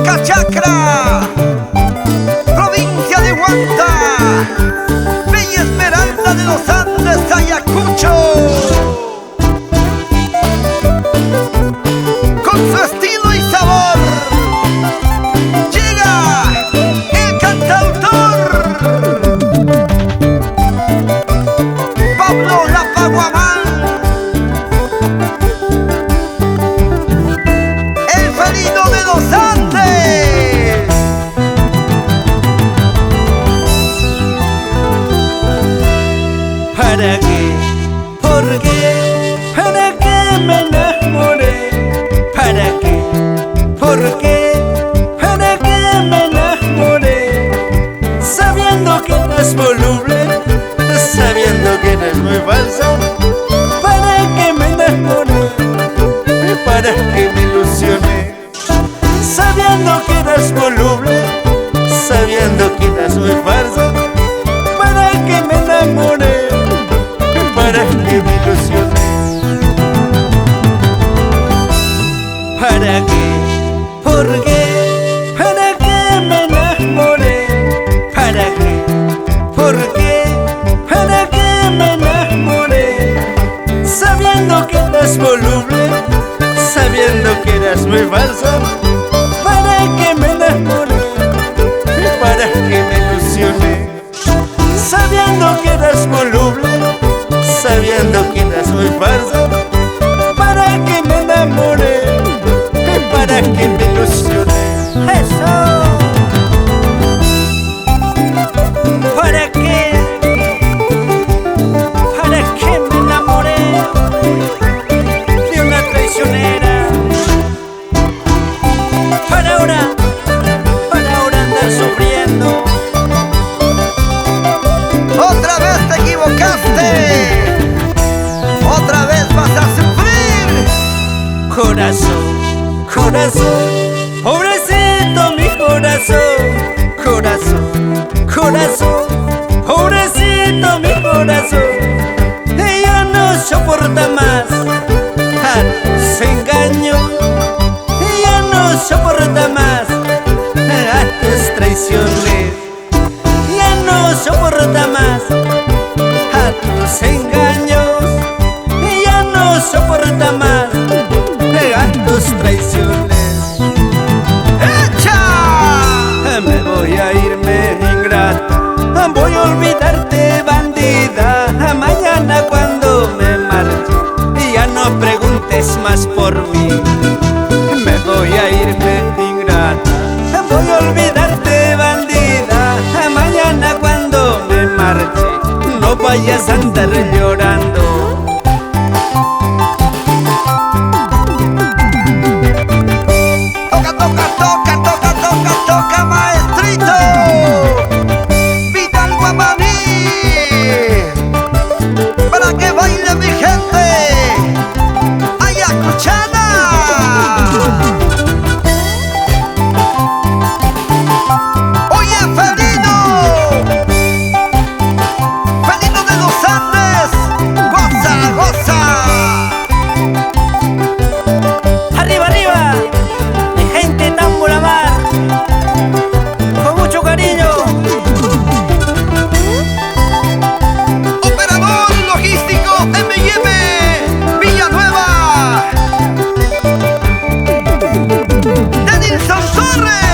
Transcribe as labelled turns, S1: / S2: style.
S1: Boca Chacra, provincia de Huanta, Villa Esmeralda de los Andes, Ayacucho. Con su estilo y sabor llega el cantautor Pablo La Paguamán, el felino de los Andes.
S2: ¿Para qué? ¿Por qué? ¿Para qué me enamoré? ¿Para qué? ¿Por qué? ¿Para qué me enamoré? Sabiendo que no es voluble, sabiendo que no es muy falso. ¿Para qué me enamoré? ¿Para qué me ilusioné? Sabiendo que no es voluble, sabiendo que no es muy falso. ¿Para qué me enamoré? ¿Para qué me ilusioné? ¿Para qué? ¿Por qué? ¿Para qué me enamoré? ¿Para qué? ¿Por qué? ¿Para qué me enamoré? Sabiendo que eras voluble, sabiendo que eras muy falso. ¿Para qué me enamoré? ¿Para qué me ilusioné? Sabiendo que eras voluble, sabiendo que eras muy falso. ¿Para qué me enamoré? ¿Para qué me ilusioné? ¡Eso! ¿Para qué? ¿Para qué me enamoré de una traicionera? Para ahora andar sufriendo.
S1: Otra vez te equivocaste, otra vez vas a sufrir.
S2: Corazón, corazón, pobrecito mi corazón. Corazón, corazón, pobrecito mi corazón. Ella no soporta más a tus engaños. Ella no soporta más a tus traiciones. Ella no soporta más a tus engaños. Ella no soporta más a tus traiciones.
S1: ¡Echa!
S2: Me voy a irme ingrata, voy a olvidarte bandida. Mañana cuando me marche ya no preguntes más por mí. Me voy a irme ingrata, voy a olvidarte bandida. Mañana cuando me marche no vayas a andar llorando.
S1: Toca, maestrito Vidal Guamaní, para que baile mi gente ayacuchana. Oye, felino de los Andes, goza, goza.
S2: Arriba, arriba, mi gente Tamboramar, con mucho cariño.
S1: Operador logístico M&M Villanueva, Denilson Torres.